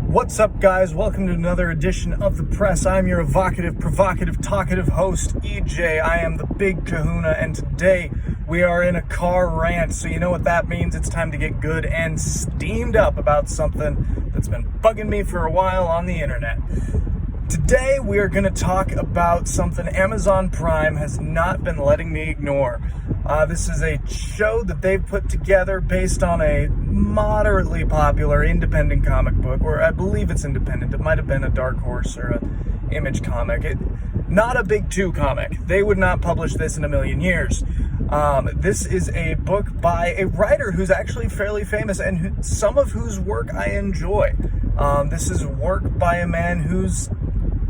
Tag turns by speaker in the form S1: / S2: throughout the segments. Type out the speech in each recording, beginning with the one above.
S1: What's up, guys? Welcome to another edition of The Press. I'm your evocative, provocative, talkative host, EJ. I am the Big Kahuna, and today we are in a car rant. So you know what that means. It's time to get good and steamed up about something that's been bugging me for a while on the internet. Today we are going to talk about something Amazon Prime has not been letting me ignore. This is a show that they've put together based on a moderately popular independent comic book, or I believe it's independent. It might have been a Dark Horse or an Image comic. Not a Big Two comic. They would not publish this in a million years. This is a book by a writer who's actually fairly famous and some of whose work I enjoy. This is work by a man who's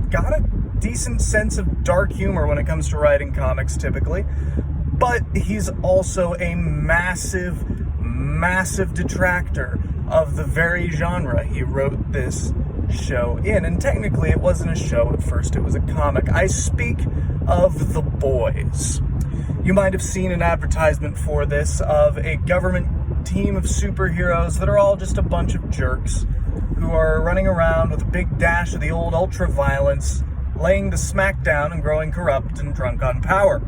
S1: got a decent sense of dark humor when it comes to writing comics typically, but he's also a massive detractor of the very genre he wrote this show in. And technically it wasn't a show at first, it was a comic. I speak of The Boys. You might have seen an advertisement for this of a government team of superheroes that are all just a bunch of jerks who are running around with a big dash of the old ultra-violence, laying the smack down and growing corrupt and drunk on power.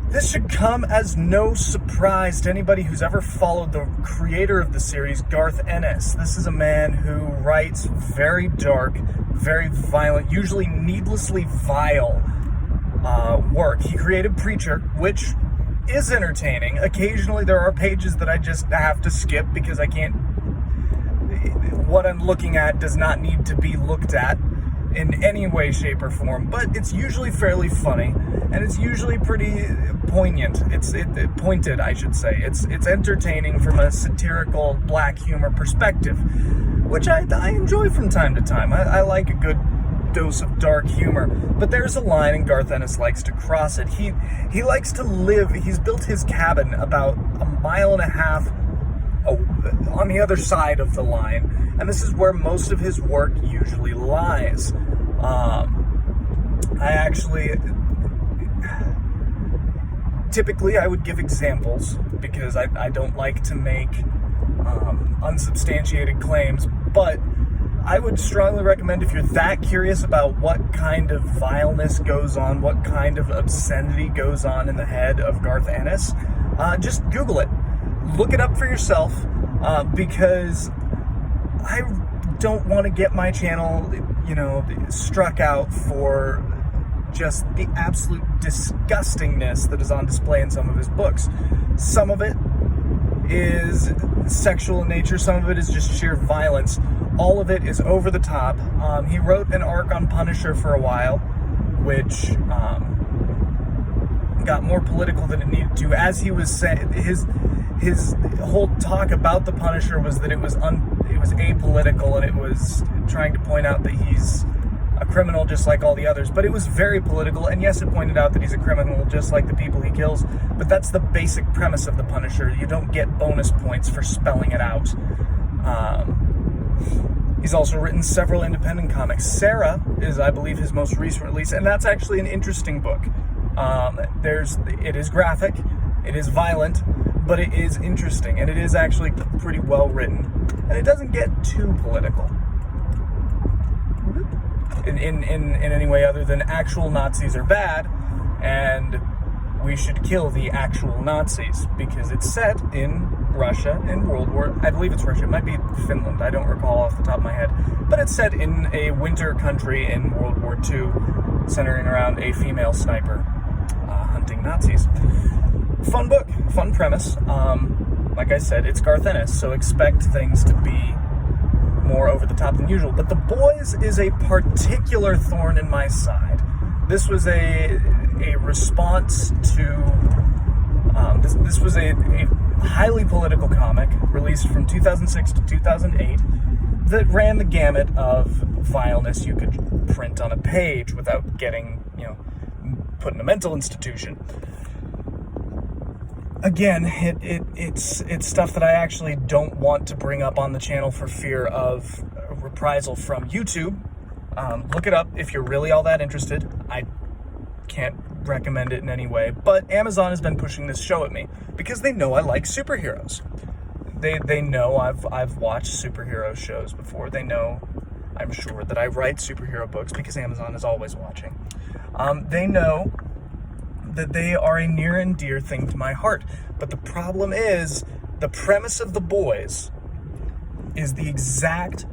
S1: This should come as no surprise to anybody who's ever followed the creator of the series, Garth Ennis. This is a man who writes very dark, very violent, usually needlessly vile work. He created Preacher, which is entertaining. Occasionally there are pages that I just have to skip because I can't... What I'm looking at does not need to be looked at in any way, shape, or form, but it's usually fairly funny, and it's usually pretty poignant. It's pointed, I should say. It's entertaining from a satirical black humor perspective, which I enjoy from time to time. I like a good dose of dark humor, but there's a line, and Garth Ennis likes to cross it. He likes to live. He's built his cabin about 1.5 miles on the other side of the line, and this is where most of his work usually lies. Typically I would give examples because I don't like to make unsubstantiated claims, but I would strongly recommend, if you're that curious about what kind of vileness goes on, what kind of obscenity goes on in the head of Garth Ennis, just Google it. Look it up for yourself, because I don't want to get my channel, struck out for just the absolute disgustingness that is on display in some of his books. Some of it is sexual in nature, some of it is just sheer violence. All of it is over the top. He wrote an arc on Punisher for a while, which got more political than it needed to. As he was saying, his whole talk about the Punisher was that it was apolitical, and it was trying to point out that he's a criminal just like all the others, but it was very political. And yes, it pointed out that he's a criminal just like the people he kills, but that's the basic premise of the Punisher. You don't get bonus points for spelling it out. He's also written several independent comics. Sarah is, I believe, his most recent release, and that's actually an interesting book. It is graphic, it is violent, but it is interesting, and it is actually pretty well written, and it doesn't get too political in any way other than actual Nazis are bad, and we should kill the actual Nazis, because it's set in Russia in World War... I believe it's Russia. It might be Finland. I don't recall off the top of my head. But it's set in a winter country in World War II, centering around a female sniper hunting Nazis. Fun book, fun premise. Like I said, it's Garth Ennis, so expect things to be more over the top than usual. But The Boys is a particular thorn in my side. This was a response to... This was a highly political comic released from 2006 to 2008 that ran the gamut of vileness you could print on a page without getting, put in a mental institution. Again, it's stuff that I actually don't want to bring up on the channel for fear of reprisal from YouTube. Look it up if you're really all that interested. I can't recommend it in any way, but Amazon has been pushing this show at me because they know I like superheroes. They know I've watched superhero shows before. They know, I'm sure, that I write superhero books because Amazon is always watching. They know that they are a near and dear thing to my heart. But the problem is, the premise of The Boys is the exact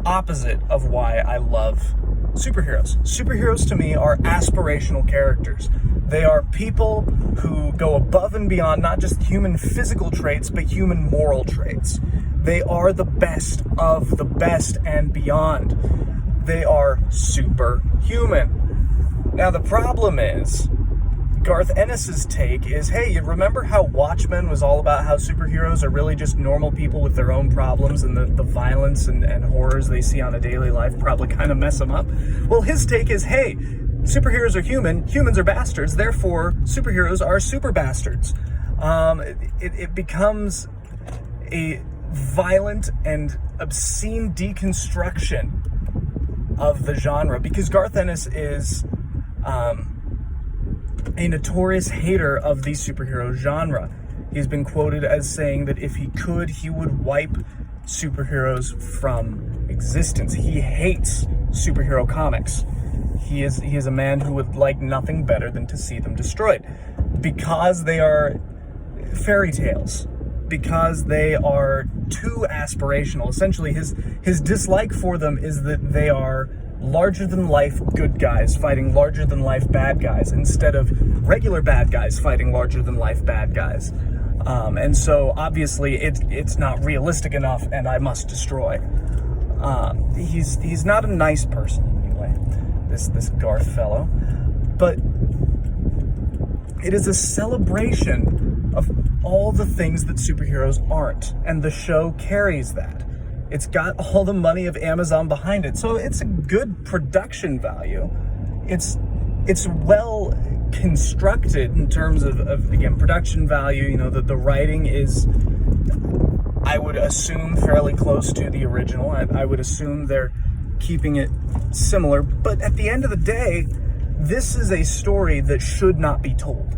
S1: opposite of why I love superheroes. Superheroes to me are aspirational characters. They are people who go above and beyond not just human physical traits, but human moral traits. They are the best of the best and beyond. They are superhuman. Now the problem is, Garth Ennis's take is, hey, you remember how Watchmen was all about how superheroes are really just normal people with their own problems, and the violence and horrors they see on a daily life probably kind of mess them up? Well, his take is, hey, superheroes are human, humans are bastards, therefore superheroes are super bastards. It becomes a violent and obscene deconstruction of the genre, because Garth Ennis is a notorious hater of the superhero genre. He's been quoted as saying that if he could, he would wipe superheroes from existence. He hates superhero comics. He is a man who would like nothing better than to see them destroyed, because they are fairy tales, because they are too aspirational. Essentially, his dislike for them is that they are larger-than-life good guys fighting larger-than-life bad guys, instead of regular bad guys fighting larger-than-life bad guys. And so, obviously, it's not realistic enough, and I must destroy. He's not a nice person, anyway, this Garth fellow. But it is a celebration of all the things that superheroes aren't, and the show carries that. It's got all the money of Amazon behind it, so it's a good production value. It's well constructed in terms of again, production value. You know, the writing is, I would assume, fairly close to the original. I would assume they're keeping it similar, but at the end of the day, this is a story that should not be told.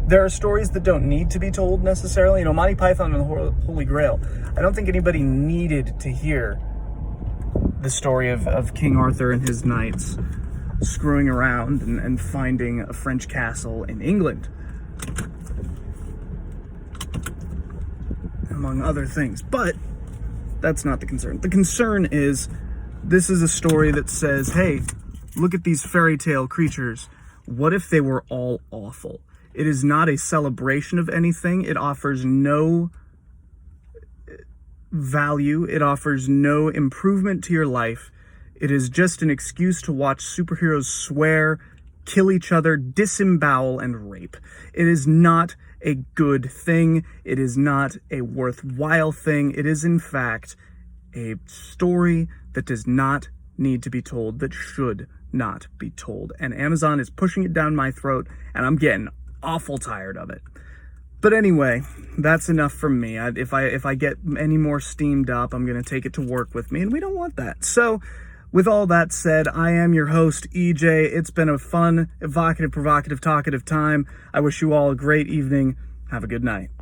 S1: There are stories that don't need to be told necessarily. You know, Monty Python and the Holy Grail, I don't think anybody needed to hear the story of King Arthur and his knights screwing around and finding a French castle in England, among other things. But that's not the concern. The concern is, this is a story that says, hey, look at these fairy tale creatures. What if they were all awful? It is not a celebration of anything. It offers no value. It offers no improvement to your life. It is just an excuse to watch superheroes swear, kill each other, disembowel, and rape. It is not a good thing. It is not a worthwhile thing. It is, in fact, a story that does not need to be told, that should not be told. And Amazon is pushing it down my throat, and I'm getting awful tired of it. But anyway, that's enough from me. If I get any more steamed up, I'm going to take it to work with me, and we don't want that. So, with all that said, I am your host, EJ. It's been a fun, evocative, provocative, talkative time. I wish you all a great evening. Have a good night.